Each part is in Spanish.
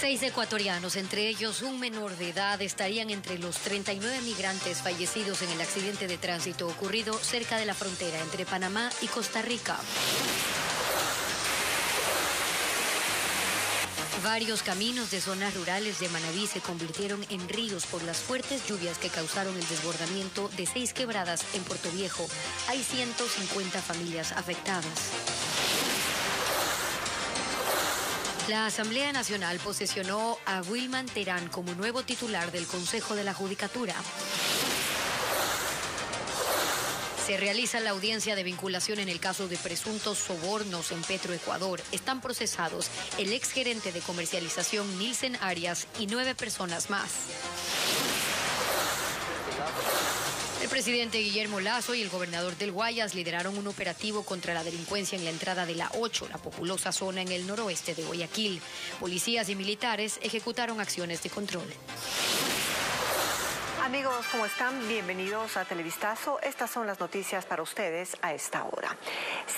6 ecuatorianos, entre ellos un menor de edad, estarían entre los 39 migrantes fallecidos en el accidente de tránsito ocurrido cerca de la frontera entre Panamá y Costa Rica. Varios caminos de zonas rurales de Manabí se convirtieron en ríos por las fuertes lluvias que causaron el desbordamiento de 6 quebradas en Puerto Viejo. Hay 150 familias afectadas. La Asamblea Nacional posesionó a Wilman Terán como nuevo titular del Consejo de la Judicatura. Se realiza la audiencia de vinculación en el caso de presuntos sobornos en Petroecuador. Están procesados el exgerente de comercialización Nilsen Arias y 9 personas más. El presidente Guillermo Lasso y el gobernador del Guayas lideraron un operativo contra la delincuencia en la entrada de la 8, la populosa zona en el noroeste de Guayaquil. Policías y militares ejecutaron acciones de control. Amigos, ¿cómo están? Bienvenidos a Televistazo. Estas son las noticias para ustedes a esta hora.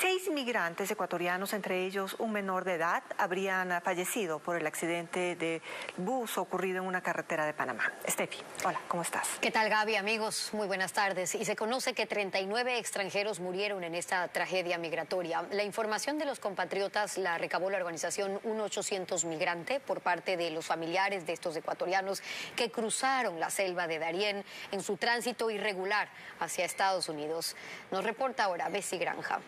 6 migrantes ecuatorianos, entre ellos un menor de edad, habrían fallecido por el accidente de bus ocurrido en una carretera de Panamá. Estefi, hola, ¿cómo estás? ¿Qué tal, Gaby? Amigos, muy buenas tardes. Y se conoce que 39 extranjeros murieron en esta tragedia migratoria. La información de los compatriotas la recabó la organización 1-800 Migrante por parte de los familiares de estos ecuatorianos que cruzaron la selva de Darién en su tránsito irregular hacia Estados Unidos. Nos reporta ahora Bessie Granja.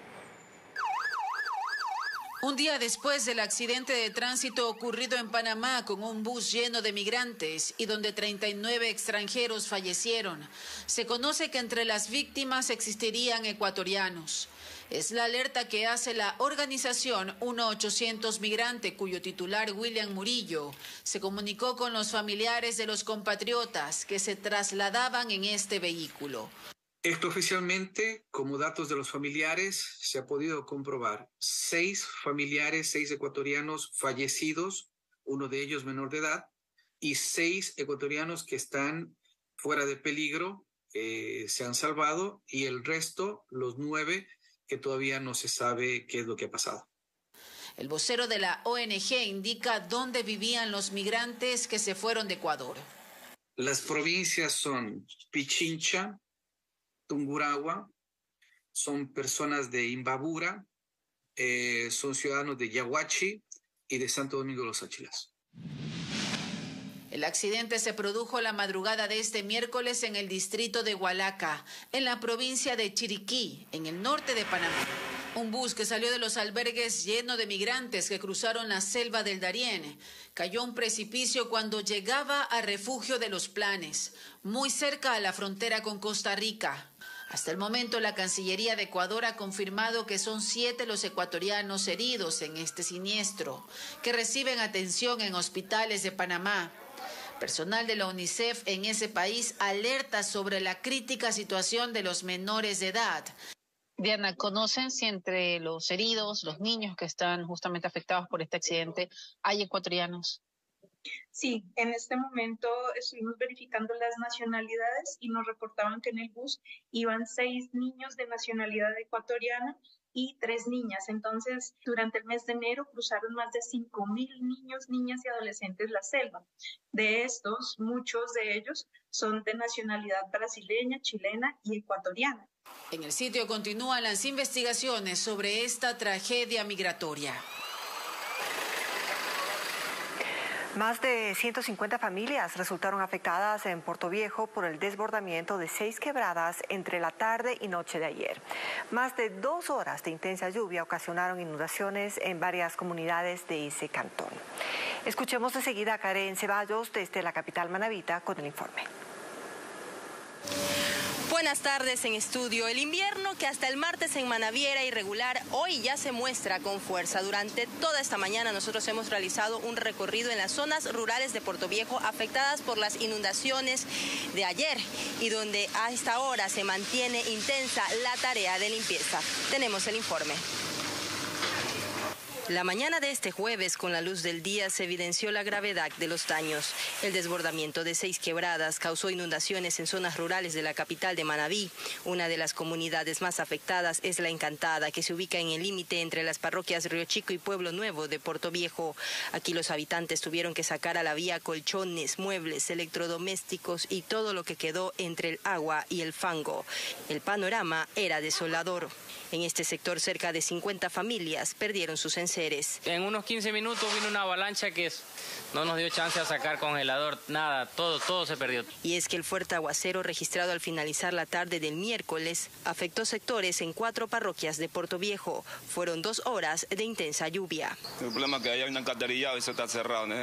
Un día después del accidente de tránsito ocurrido en Panamá con un bus lleno de migrantes y donde 39 extranjeros fallecieron, se conoce que entre las víctimas existirían ecuatorianos. Es la alerta que hace la organización 1-800 Migrante, cuyo titular, William Murillo, se comunicó con los familiares de los compatriotas que se trasladaban en este vehículo. Extraoficialmente, como datos de los familiares, se ha podido comprobar 6 familiares, 6 ecuatorianos fallecidos, uno de ellos menor de edad, y 6 ecuatorianos que están fuera de peligro, se han salvado, y el resto, los 9, que todavía no se sabe qué es lo que ha pasado. El vocero de la ONG indica dónde vivían los migrantes que se fueron de Ecuador. Las provincias son Pichincha, Tungurahua, son personas de Imbabura, son ciudadanos de Yaguachi y de Santo Domingo de los Áchilas. El accidente se produjo la madrugada de este miércoles en el distrito de Hualaca, en la provincia de Chiriquí, en el norte de Panamá. Un bus que salió de los albergues lleno de migrantes que cruzaron la selva del Darién cayó a un precipicio cuando llegaba a Refugio de los Planes, muy cerca a la frontera con Costa Rica. Hasta el momento, la Cancillería de Ecuador ha confirmado que son 7 los ecuatorianos heridos en este siniestro, que reciben atención en hospitales de Panamá. Personal de la UNICEF en ese país alerta sobre la crítica situación de los menores de edad. Diana, ¿conocen si entre los heridos, los niños que están justamente afectados por este accidente, hay ecuatorianos? Sí, en este momento estuvimos verificando las nacionalidades y nos reportaban que en el bus iban 6 niños de nacionalidad ecuatoriana y 3 niñas. Entonces, durante el mes de enero cruzaron más de 5.000 niños, niñas y adolescentes la selva. De estos, muchos de ellos son de nacionalidad brasileña, chilena y ecuatoriana. En el sitio continúan las investigaciones sobre esta tragedia migratoria. Más de 150 familias resultaron afectadas en Puerto Viejo por el desbordamiento de 6 quebradas entre la tarde y noche de ayer. Más de 2 horas de intensa lluvia ocasionaron inundaciones en varias comunidades de ese cantón. Escuchemos enseguida a Karen Ceballos desde la capital manabita con el informe. Buenas tardes en estudio. El invierno que hasta el martes en Manabí era irregular, hoy ya se muestra con fuerza. Durante toda esta mañana nosotros hemos realizado un recorrido en las zonas rurales de Puerto Viejo afectadas por las inundaciones de ayer y donde a esta hora se mantiene intensa la tarea de limpieza. Tenemos el informe. La mañana de este jueves, con la luz del día, se evidenció la gravedad de los daños. El desbordamiento de 6 quebradas causó inundaciones en zonas rurales de la capital de Manabí. Una de las comunidades más afectadas es La Encantada, que se ubica en el límite entre las parroquias Río Chico y Pueblo Nuevo de Portoviejo. Aquí los habitantes tuvieron que sacar a la vía colchones, muebles, electrodomésticos y todo lo que quedó entre el agua y el fango. El panorama era desolador. En este sector, cerca de 50 familias perdieron sus enseres. En unos 15 minutos vino una avalancha que no nos dio chance a sacar congelador, nada, todo se perdió. Y es que el fuerte aguacero registrado al finalizar la tarde del miércoles afectó sectores en 4 parroquias de Portoviejo. Fueron 2 horas de intensa lluvia. El problema es que hay una alcantarillado y eso está cerrado, ¿no?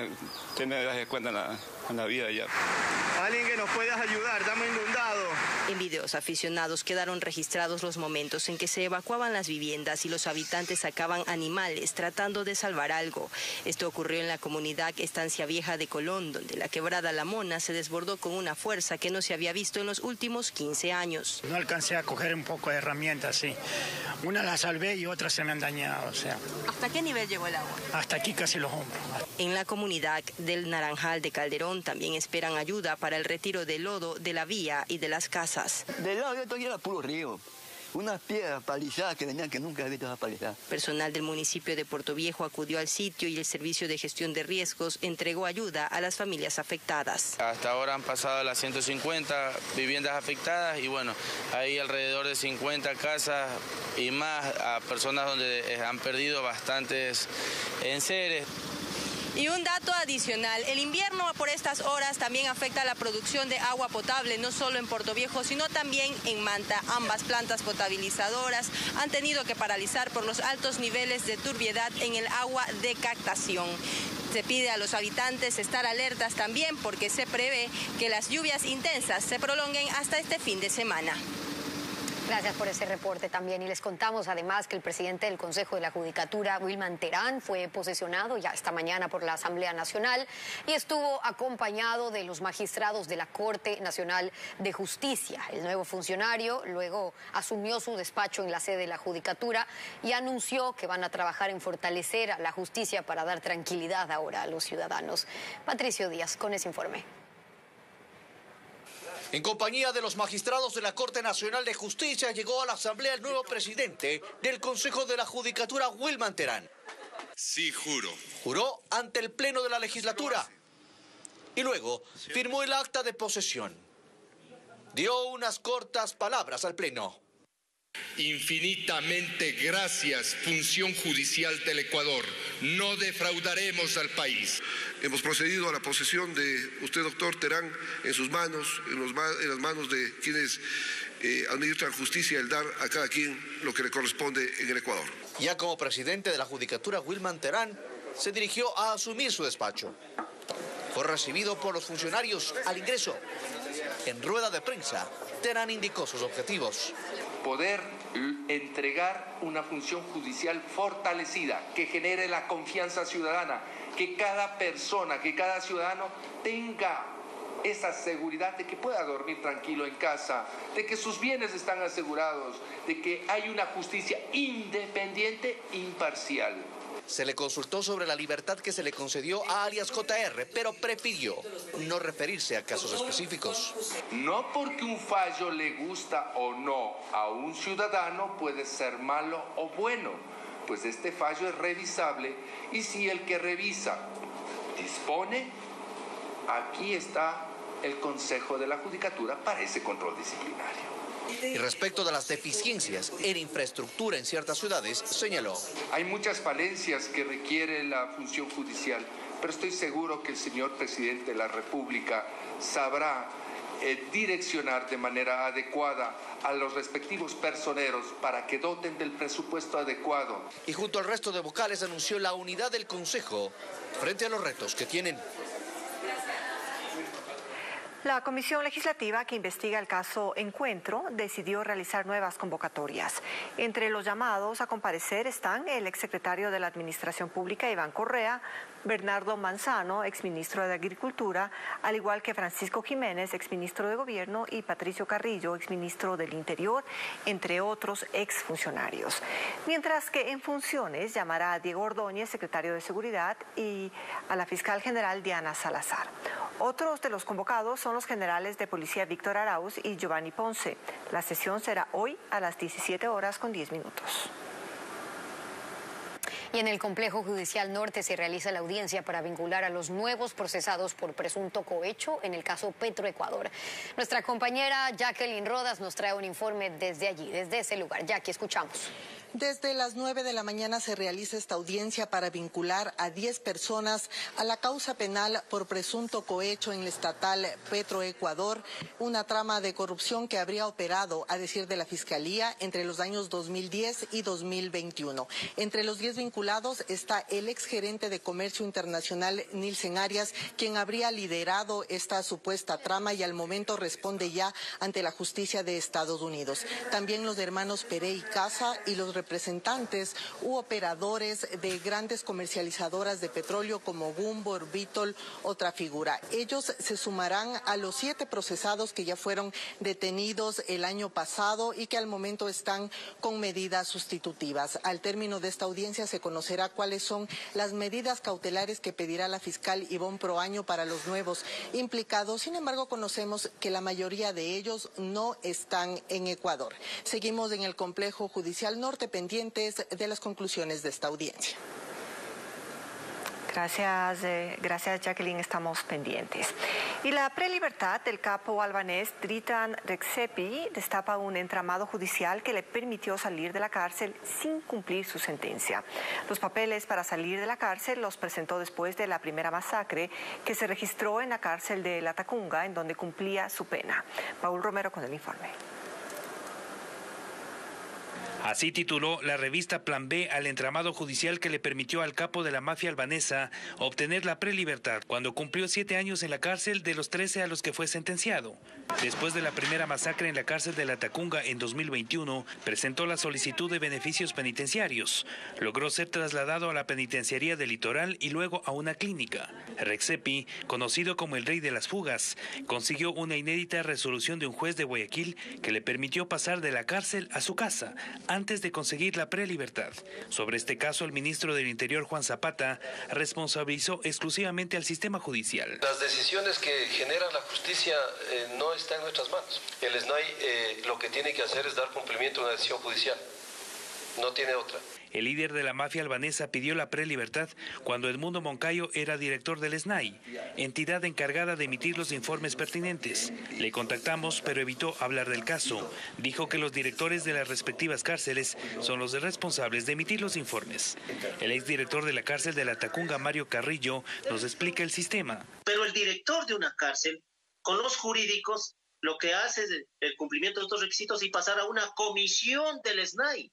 Usted me da cuenta en la vida ya. Alguien que nos pueda ayudar, estamos inundados. En videos aficionados quedaron registrados los momentos en que se evacuaban las viviendas y los habitantes sacaban animales tratando de salvar algo. Esto ocurrió en la comunidad Estancia Vieja de Colón, donde la quebrada La Mona se desbordó con una fuerza que no se había visto en los últimos 15 años. No alcancé a coger un poco de herramientas, sí. Una la salvé y otras se me han dañado, o sea. ¿Hasta qué nivel llegó el agua? Hasta aquí casi los hombros. En la comunidad del Naranjal de Calderón también esperan ayuda para el retiro del lodo de la vía y de las casas. Del lado de esto era puro río. Unas piedras palizadas que venían que nunca había visto esas palizadas. Personal del municipio de Portoviejo acudió al sitio y el Servicio de Gestión de Riesgos entregó ayuda a las familias afectadas. Hasta ahora han pasado las 150 viviendas afectadas y bueno, hay alrededor de 50 casas y más a personas donde han perdido bastantes enseres. Y un dato adicional, el invierno por estas horas también afecta la producción de agua potable, no solo en Portoviejo, sino también en Manta. Ambas plantas potabilizadoras han tenido que paralizar por los altos niveles de turbiedad en el agua de captación. Se pide a los habitantes estar alertas también porque se prevé que las lluvias intensas se prolonguen hasta este fin de semana. Gracias por ese reporte también. Y les contamos además que el presidente del Consejo de la Judicatura, Wilman Terán, fue posesionado ya esta mañana por la Asamblea Nacional y estuvo acompañado de los magistrados de la Corte Nacional de Justicia. El nuevo funcionario luego asumió su despacho en la sede de la Judicatura y anunció que van a trabajar en fortalecer a la justicia para dar tranquilidad ahora a los ciudadanos. Patricio Díaz con ese informe. En compañía de los magistrados de la Corte Nacional de Justicia llegó a la Asamblea el nuevo presidente del Consejo de la Judicatura, Wilman Terán. Sí, juro. Juró ante el Pleno de la Legislatura y luego firmó el acta de posesión. Dio unas cortas palabras al Pleno. Infinitamente gracias, Función Judicial del Ecuador. No defraudaremos al país. Hemos procedido a la posesión de usted, doctor Terán, en sus manos, en las manos de quienes administran justicia, el dar a cada quien lo que le corresponde en el Ecuador. Ya como presidente de la Judicatura, Wilman Terán se dirigió a asumir su despacho. Fue recibido por los funcionarios al ingreso. En rueda de prensa, Terán indicó sus objetivos. Poder entregar una función judicial fortalecida que genere la confianza ciudadana, que cada persona, que cada ciudadano tenga esa seguridad de que pueda dormir tranquilo en casa, de que sus bienes están asegurados, de que hay una justicia independiente, imparcial. Se le consultó sobre la libertad que se le concedió a alias JR, pero prefirió no referirse a casos específicos. No porque un fallo le gusta o no a un ciudadano puede ser malo o bueno, pues este fallo es revisable y si el que revisa dispone, aquí está el Consejo de la Judicatura para ese control disciplinario. Y respecto de las deficiencias en infraestructura en ciertas ciudades, señaló. Hay muchas falencias que requiere la función judicial, pero estoy seguro que el señor presidente de la República sabrá direccionar de manera adecuada a los respectivos personeros para que doten del presupuesto adecuado. Y junto al resto de vocales anunció la unidad del Consejo frente a los retos que tienen. La Comisión Legislativa que investiga el caso Encuentro decidió realizar nuevas convocatorias. Entre los llamados a comparecer están el exsecretario de la Administración Pública, Iván Correa, Bernardo Manzano, exministro de Agricultura, al igual que Francisco Jiménez, exministro de Gobierno, y Patricio Carrillo, exministro del Interior, entre otros exfuncionarios. Mientras que en funciones llamará a Diego Ordóñez, secretario de Seguridad, y a la fiscal general Diana Salazar. Otros de los convocados son los generales de policía Víctor Arauz y Giovanni Ponce. La sesión será hoy a las 17:10. Y en el Complejo Judicial Norte se realiza la audiencia para vincular a los nuevos procesados por presunto cohecho en el caso Petroecuador. Nuestra compañera Jacqueline Rodas nos trae un informe desde allí, desde ese lugar. Jackie, escuchamos. Desde las 9 de la mañana se realiza esta audiencia para vincular a 10 personas a la causa penal por presunto cohecho en la estatal Petroecuador, una trama de corrupción que habría operado, a decir de la Fiscalía, entre los años 2010 y 2021. Entre los 10 vinculados está el exgerente de Comercio Internacional, Nilsen Arias, quien habría liderado esta supuesta trama y al momento responde ya ante la justicia de Estados Unidos. También los hermanos Pérez y Casa y los representantes u operadores de grandes comercializadoras de petróleo como Gumbo, Vitol, otra figura. Ellos se sumarán a los 7 procesados que ya fueron detenidos el año pasado y que al momento están con medidas sustitutivas. Al término de esta audiencia se conocerá cuáles son las medidas cautelares que pedirá la fiscal Ivonne Proaño para los nuevos implicados. Sin embargo, conocemos que la mayoría de ellos no están en Ecuador. Seguimos en el Complejo Judicial Norte pendientes de las conclusiones de esta audiencia. Gracias Jacqueline, estamos pendientes. Y la prelibertad del capo albanés Dritan Rexepi destapa un entramado judicial que le permitió salir de la cárcel sin cumplir su sentencia. Los papeles para salir de la cárcel los presentó después de la primera masacre que se registró en la cárcel de Latacunga, en donde cumplía su pena. Paul Romero con el informe. Así tituló la revista Plan B al entramado judicial que le permitió al capo de la mafia albanesa obtener la prelibertad cuando cumplió 7 años en la cárcel de los 13 a los que fue sentenciado. Después de la primera masacre en la cárcel de Latacunga en 2021, presentó la solicitud de beneficios penitenciarios. Logró ser trasladado a la penitenciaría del Litoral y luego a una clínica. Rexepi, conocido como el rey de las fugas, consiguió una inédita resolución de un juez de Guayaquil que le permitió pasar de la cárcel a su casa antes de conseguir la prelibertad. Sobre este caso, el ministro del Interior, Juan Zapata, responsabilizó exclusivamente al sistema judicial. Las decisiones que generan la justicia no están en nuestras manos. El SNAI lo que tiene que hacer es dar cumplimiento a una decisión judicial. No tiene otra. El líder de la mafia albanesa pidió la prelibertad cuando Edmundo Moncayo era director del SNAI, entidad encargada de emitir los informes pertinentes. Le contactamos, pero evitó hablar del caso. Dijo que los directores de las respectivas cárceles son los responsables de emitir los informes. El exdirector de la cárcel de Latacunga, Mario Carrillo, nos explica el sistema. Pero el director de una cárcel, con los jurídicos, lo que hace es el cumplimiento de estos requisitos y pasar a una comisión del SNAI.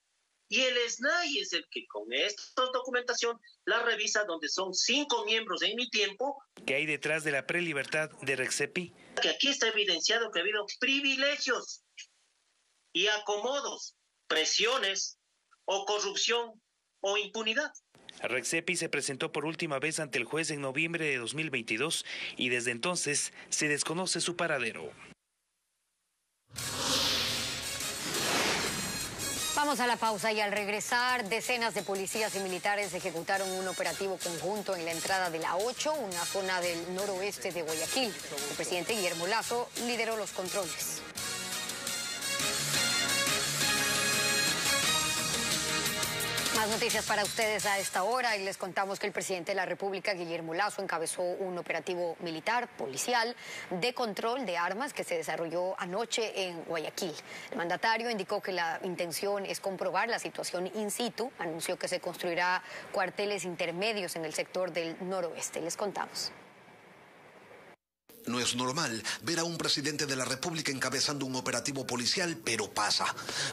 Y el SNAI es el que con esta documentación la revisa, donde son 5 miembros en mi tiempo. ¿Qué hay detrás de la prelibertad de Rexepi? Que aquí está evidenciado que ha habido privilegios y acomodos, presiones o corrupción o impunidad. Rexepi se presentó por última vez ante el juez en noviembre de 2022 y desde entonces se desconoce su paradero. Vamos a la pausa y al regresar, decenas de policías y militares ejecutaron un operativo conjunto en la entrada de la 8, una zona del noroeste de Guayaquil. El presidente Guillermo Lasso lideró los controles. Más noticias para ustedes a esta hora y les contamos que el presidente de la República, Guillermo Lasso, encabezó un operativo militar, policial, de control de armas que se desarrolló anoche en Guayaquil. El mandatario indicó que la intención es comprobar la situación in situ, anunció que se construirá cuarteles intermedios en el sector del noroeste. Les contamos. No es normal ver a un presidente de la República encabezando un operativo policial, pero pasa.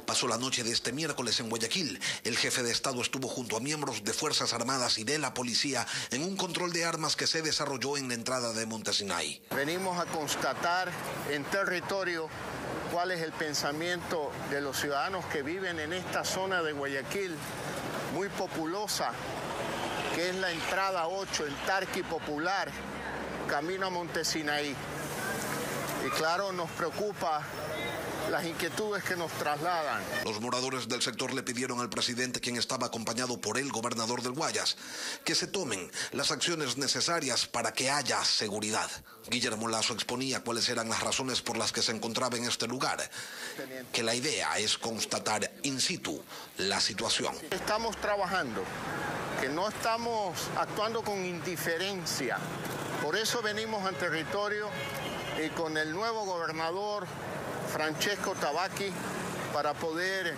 Pasó la noche de este miércoles en Guayaquil. El jefe de Estado estuvo junto a miembros de Fuerzas Armadas y de la policía en un control de armas que se desarrolló en la entrada de Montesinay. Venimos a constatar en territorio cuál es el pensamiento de los ciudadanos que viven en esta zona de Guayaquil, muy populosa, que es la entrada 8, el Tarqui Popular, camino a Montesinay. Y claro, nos preocupa las inquietudes que nos trasladan. Los moradores del sector le pidieron al presidente, quien estaba acompañado por el gobernador del Guayas, que se tomen las acciones necesarias para que haya seguridad. Guillermo Lazo exponía cuáles eran las razones por las que se encontraba en este lugar, que la idea es constatar in situ la situación. Estamos trabajando, que no estamos actuando con indiferencia. Por eso venimos al territorio y con el nuevo gobernador Francesco Tabaqui para poder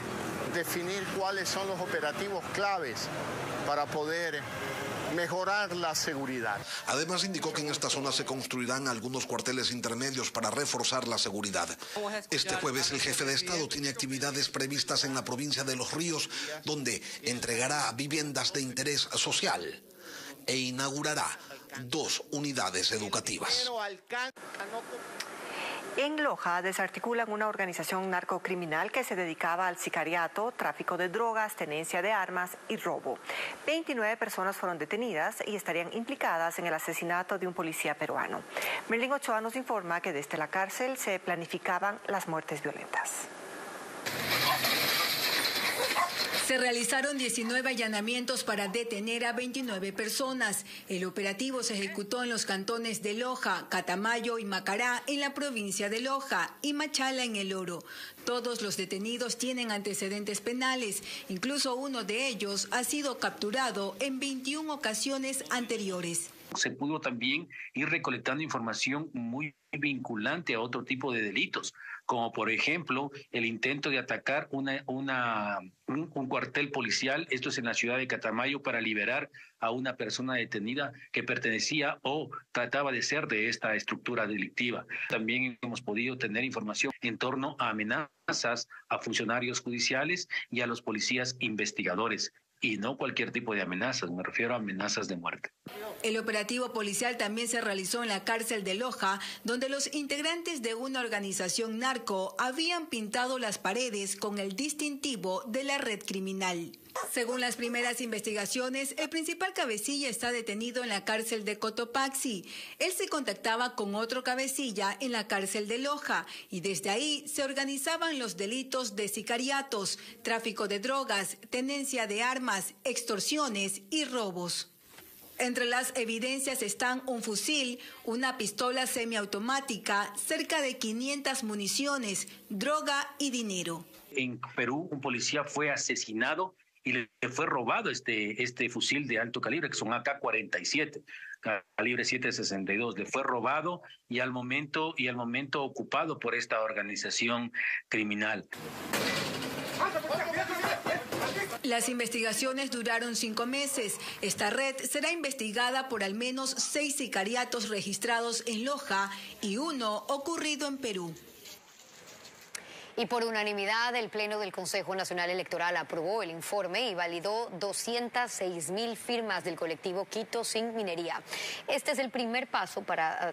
definir cuáles son los operativos claves para poder mejorar la seguridad. Además indicó que en esta zona se construirán algunos cuarteles intermedios para reforzar la seguridad. Este jueves el jefe de Estado tiene actividades previstas en la provincia de Los Ríos, donde entregará viviendas de interés social e inaugurará 2 unidades educativas. En Loja desarticulan una organización narcocriminal que se dedicaba al sicariato, tráfico de drogas, tenencia de armas y robo. 29 personas fueron detenidas y estarían implicadas en el asesinato de un policía peruano. Merlin Ochoa nos informa que desde la cárcel se planificaban las muertes violentas. Se realizaron 19 allanamientos para detener a 29 personas. El operativo se ejecutó en los cantones de Loja, Catamayo y Macará en la provincia de Loja y Machala en El Oro. Todos los detenidos tienen antecedentes penales. Incluso uno de ellos ha sido capturado en 21 ocasiones anteriores. Se pudo también ir recolectando información muy vinculante a otro tipo de delitos, como por ejemplo el intento de atacar un cuartel policial, esto es en la ciudad de Catamayo, para liberar a una persona detenida que pertenecía o trataba de ser de esta estructura delictiva. También hemos podido tener información en torno a amenazas a funcionarios judiciales y a los policías investigadores. Y no cualquier tipo de amenazas, me refiero a amenazas de muerte. El operativo policial también se realizó en la cárcel de Loja, donde los integrantes de una organización narco habían pintado las paredes con el distintivo de la red criminal. Según las primeras investigaciones, el principal cabecilla está detenido en la cárcel de Cotopaxi. Él se contactaba con otro cabecilla en la cárcel de Loja y desde ahí se organizaban los delitos de sicariatos, tráfico de drogas, tenencia de armas, extorsiones y robos. Entre las evidencias están un fusil, una pistola semiautomática, cerca de 500 municiones, droga y dinero. En Perú, un policía fue asesinado y le fue robado este fusil de alto calibre, que son AK-47, calibre 7.62. Le fue robado y al momento ocupado por esta organización criminal. Las investigaciones duraron 5 meses. Esta red será investigada por al menos 6 sicariatos registrados en Loja y 1 ocurrido en Perú. Y por unanimidad, el Pleno del Consejo Nacional Electoral aprobó el informe y validó 206.000 firmas del colectivo Quito Sin Minería. Este es el primer paso para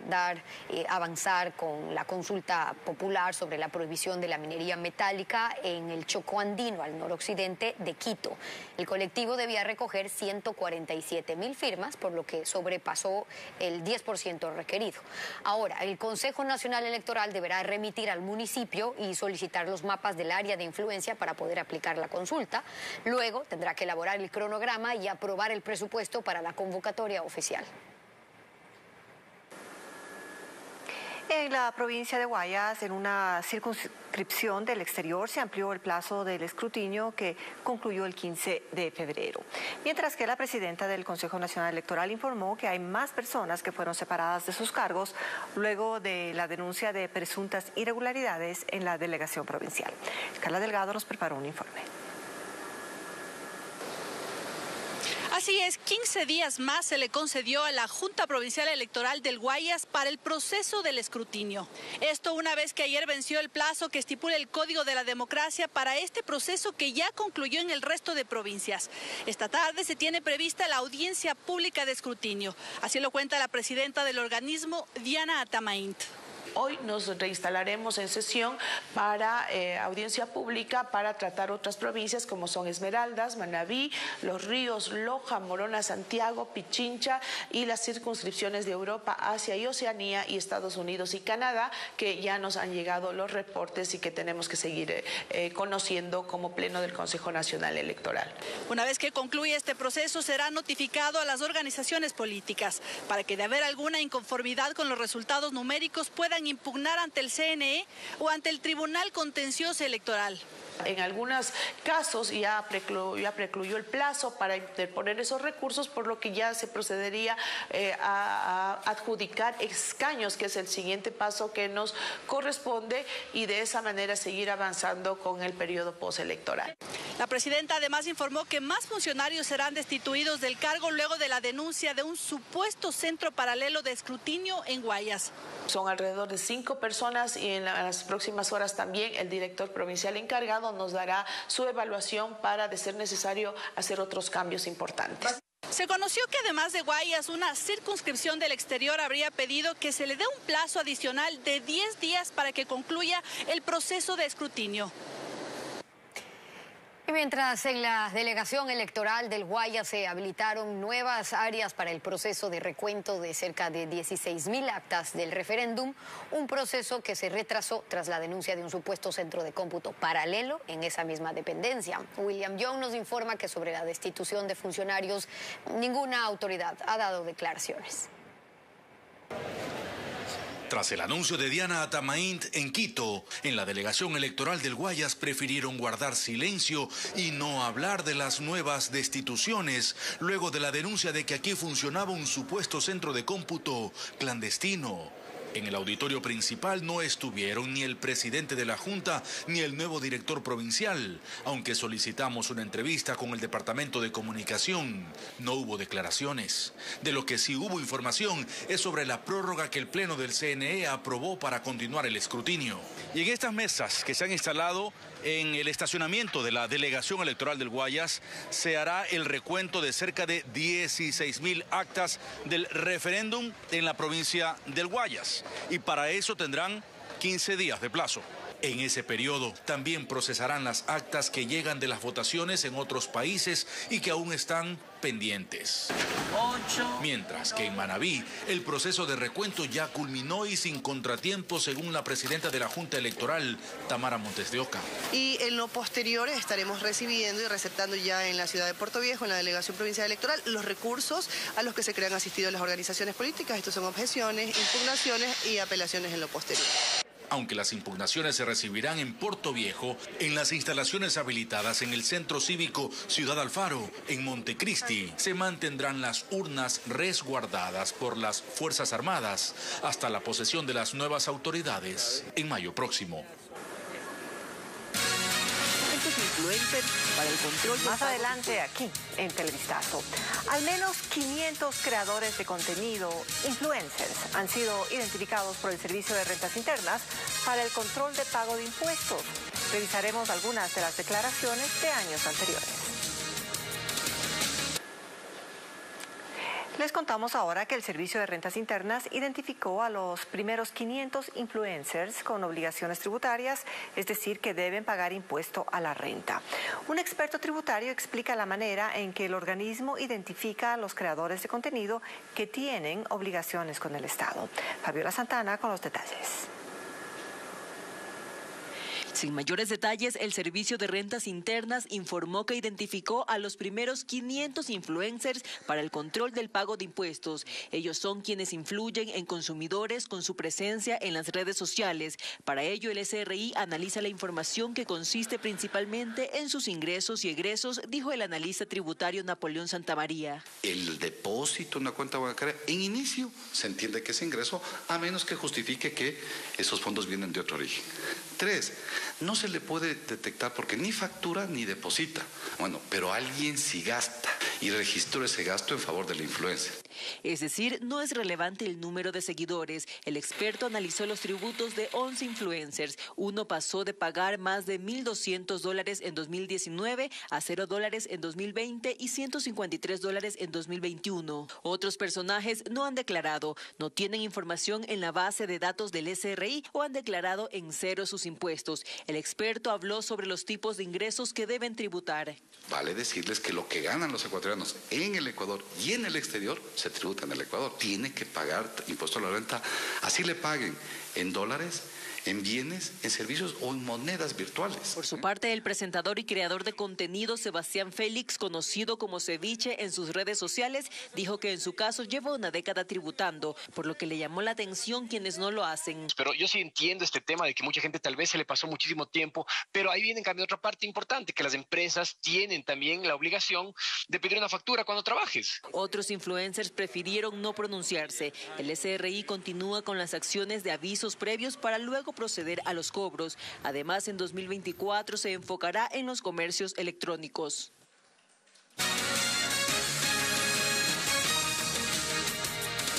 avanzar con la consulta popular sobre la prohibición de la minería metálica en el Chocó Andino, al noroccidente de Quito. El colectivo debía recoger 147.000 firmas, por lo que sobrepasó el 10% requerido. Ahora, el Consejo Nacional Electoral deberá remitir al municipio y solicitar los mapas del área de influencia para poder aplicar la consulta. Luego tendrá que elaborar el cronograma y aprobar el presupuesto para la convocatoria oficial. En la provincia de Guayas, en una circunscripción del exterior, se amplió el plazo del escrutinio que concluyó el 15 de febrero. Mientras que la presidenta del Consejo Nacional Electoral informó que hay más personas que fueron separadas de sus cargos luego de la denuncia de presuntas irregularidades en la delegación provincial. Carla Delgado nos preparó un informe. Así es, 15 días más se le concedió a la Junta Provincial Electoral del Guayas para el proceso del escrutinio. Esto una vez que ayer venció el plazo que estipula el Código de la Democracia para este proceso que ya concluyó en el resto de provincias. Esta tarde se tiene prevista la audiencia pública de escrutinio. Así lo cuenta la presidenta del organismo, Diana Atamaint. Hoy nos reinstalaremos en sesión para audiencia pública para tratar otras provincias como son Esmeraldas, Manabí, Los Ríos, Loja, Morona, Santiago, Pichincha y las circunscripciones de Europa, Asia y Oceanía y Estados Unidos y Canadá, que ya nos han llegado los reportes y que tenemos que seguir conociendo como Pleno del Consejo Nacional Electoral. Una vez que concluya este proceso, será notificado a las organizaciones políticas para que de haber alguna inconformidad con los resultados numéricos puedan impugnar ante el CNE o ante el Tribunal Contencioso Electoral. En algunos casos ya precluyó el plazo para interponer esos recursos, por lo que ya se procedería a adjudicar escaños, que es el siguiente paso que nos corresponde, y de esa manera seguir avanzando con el periodo postelectoral. La presidenta además informó que más funcionarios serán destituidos del cargo luego de la denuncia de un supuesto centro paralelo de escrutinio en Guayas. Son alrededor de 5 personas y en las próximas horas también el director provincial encargado nos dará su evaluación para, de ser necesario, hacer otros cambios importantes. Se conoció que además de Guayas, una circunscripción del exterior habría pedido que se le dé un plazo adicional de 10 días para que concluya el proceso de escrutinio. Y mientras en la delegación electoral del Guayas se habilitaron nuevas áreas para el proceso de recuento de cerca de 16.000 actas del referéndum, un proceso que se retrasó tras la denuncia de un supuesto centro de cómputo paralelo en esa misma dependencia. William Young nos informa que sobre la destitución de funcionarios ninguna autoridad ha dado declaraciones. Tras el anuncio de Diana Atamaint en Quito, en la delegación electoral del Guayas prefirieron guardar silencio y no hablar de las nuevas destituciones, luego de la denuncia de que aquí funcionaba un supuesto centro de cómputo clandestino. En el auditorio principal no estuvieron ni el presidente de la Junta ni el nuevo director provincial. Aunque solicitamos una entrevista con el Departamento de Comunicación, no hubo declaraciones. De lo que sí hubo información es sobre la prórroga que el Pleno del CNE aprobó para continuar el escrutinio. Y en estas mesas que se han instalado en el estacionamiento de la delegación electoral del Guayas, se hará el recuento de cerca de 16.000 actas del referéndum en la provincia del Guayas. Y para eso tendrán 15 días de plazo. En ese periodo también procesarán las actas que llegan de las votaciones en otros países y que aún están pendientes. Mientras que en Manabí el proceso de recuento ya culminó y sin contratiempos, según la presidenta de la Junta Electoral, Tamara Montes de Oca. Y en lo posterior estaremos recibiendo y receptando ya en la ciudad de Puerto Viejo, en la Delegación Provincial Electoral, los recursos a los que se crean asistido las organizaciones políticas. Estos son objeciones, impugnaciones y apelaciones en lo posterior. Aunque las impugnaciones se recibirán en Puerto Viejo, en las instalaciones habilitadas en el Centro Cívico Ciudad Alfaro, en Montecristi, se mantendrán las urnas resguardadas por las Fuerzas Armadas hasta la posesión de las nuevas autoridades en mayo próximo. Para el control más adelante aquí en Televistazo. Al menos 500 creadores de contenido, influencers, han sido identificados por el Servicio de Rentas Internas para el control de pago de impuestos. Revisaremos algunas de las declaraciones de años anteriores. Les contamos ahora que el Servicio de Rentas Internas identificó a los primeros 500 influencers con obligaciones tributarias, es decir, que deben pagar impuesto a la renta. Un experto tributario explica la manera en que el organismo identifica a los creadores de contenido que tienen obligaciones con el Estado. Fabiola Santana con los detalles. Sin mayores detalles, el Servicio de Rentas Internas informó que identificó a los primeros 500 influencers para el control del pago de impuestos. Ellos son quienes influyen en consumidores con su presencia en las redes sociales. Para ello, el SRI analiza la información que consiste principalmente en sus ingresos y egresos, dijo el analista tributario Napoleón Santamaría. El depósito en una cuenta bancaria, en inicio se entiende que es ingreso, a menos que justifique que esos fondos vienen de otro origen. 3, no se le puede detectar porque ni factura ni deposita. Bueno, pero alguien sí gasta. y registró ese gasto en favor de la influencer. Es decir, no es relevante el número de seguidores. El experto analizó los tributos de 11 influencers. Uno pasó de pagar más de $1,200 en 2019 a $0 en 2020 y $153 en 2021. Otros personajes no han declarado, no tienen información en la base de datos del SRI o han declarado en cero sus impuestos. El experto habló sobre los tipos de ingresos que deben tributar. Vale decirles que lo que ganan los ecuatorianos en el Ecuador y en el exterior se tributa en el Ecuador. Tiene que pagar impuesto a la renta, así le paguen en dólares, en bienes, en servicios o en monedas virtuales. Por su parte, el presentador y creador de contenido Sebastián Félix, conocido como Ceviche en sus redes sociales, dijo que en su caso lleva una década tributando, por lo que le llamó la atención quienes no lo hacen. Pero yo sí entiendo este tema de que mucha gente tal vez se le pasó muchísimo tiempo, pero ahí viene en cambio otra parte importante, que las empresas tienen también la obligación de pedir una factura cuando trabajes. Otros influencers prefirieron no pronunciarse. El SRI continúa con las acciones de avisos previos para luego proceder a los cobros. Además, en 2024 se enfocará en los comercios electrónicos.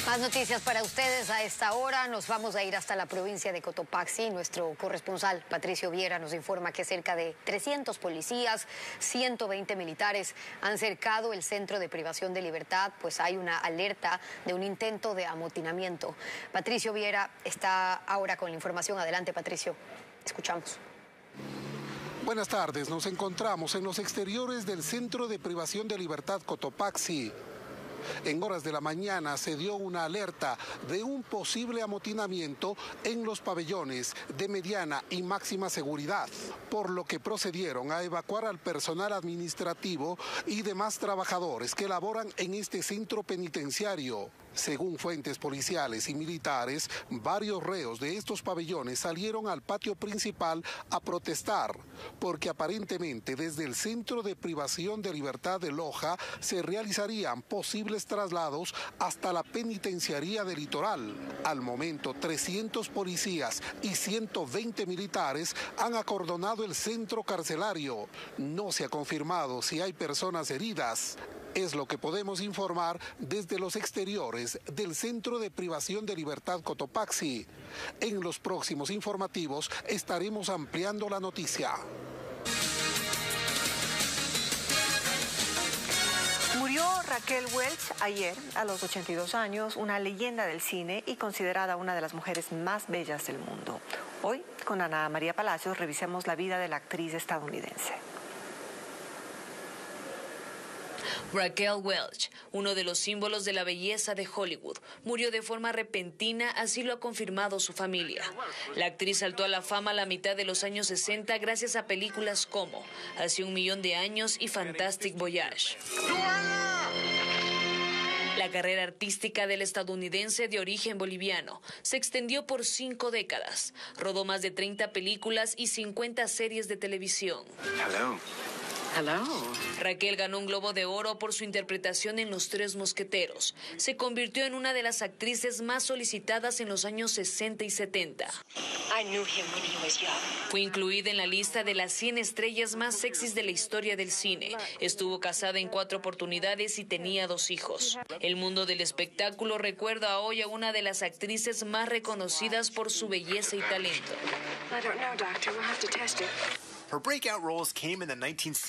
Más noticias para ustedes a esta hora. Nos vamos a ir hasta la provincia de Cotopaxi. Nuestro corresponsal Patricio Viera nos informa que cerca de 300 policías, 120 militares han cercado el centro de privación de libertad, pues hay una alerta de un intento de amotinamiento. Patricio Viera está ahora con la información. Adelante, Patricio. Escuchamos. Buenas tardes. Nos encontramos en los exteriores del centro de privación de libertad Cotopaxi. En horas de la mañana se dio una alerta de un posible amotinamiento en los pabellones de mediana y máxima seguridad, por lo que procedieron a evacuar al personal administrativo y demás trabajadores que laboran en este centro penitenciario. Según fuentes policiales y militares, varios reos de estos pabellones salieron al patio principal a protestar, porque aparentemente desde el centro de privación de libertad de Loja se realizarían posibles traslados hasta la penitenciaría del Litoral. Al momento, 300 policías y 120 militares han acordonado el centro carcelario. No se ha confirmado si hay personas heridas. Es lo que podemos informar desde los exteriores del Centro de Privación de Libertad Cotopaxi. En los próximos informativos estaremos ampliando la noticia. Murió Raquel Welch ayer a los 82 años, una leyenda del cine y considerada una de las mujeres más bellas del mundo. Hoy, con Ana María Palacios, revisemos la vida de la actriz estadounidense. Raquel Welch, uno de los símbolos de la belleza de Hollywood, murió de forma repentina, así lo ha confirmado su familia. La actriz saltó a la fama a la mitad de los años 60 gracias a películas como Hace 1 millón de años y Fantastic Voyage. La carrera artística del estadounidense de origen boliviano se extendió por 5 décadas. Rodó más de 30 películas y 50 series de televisión. Hello. Raquel ganó un Globo de Oro por su interpretación en Los Tres Mosqueteros. Se convirtió en una de las actrices más solicitadas en los años 60 y 70. Fue incluida en la lista de las 100 estrellas más sexys de la historia del cine. Estuvo casada en 4 oportunidades y tenía 2 hijos. El mundo del espectáculo recuerda hoy a una de las actrices más reconocidas por su belleza y talento. I don't know, doctor. We'll have to test it. Her breakout roles came in the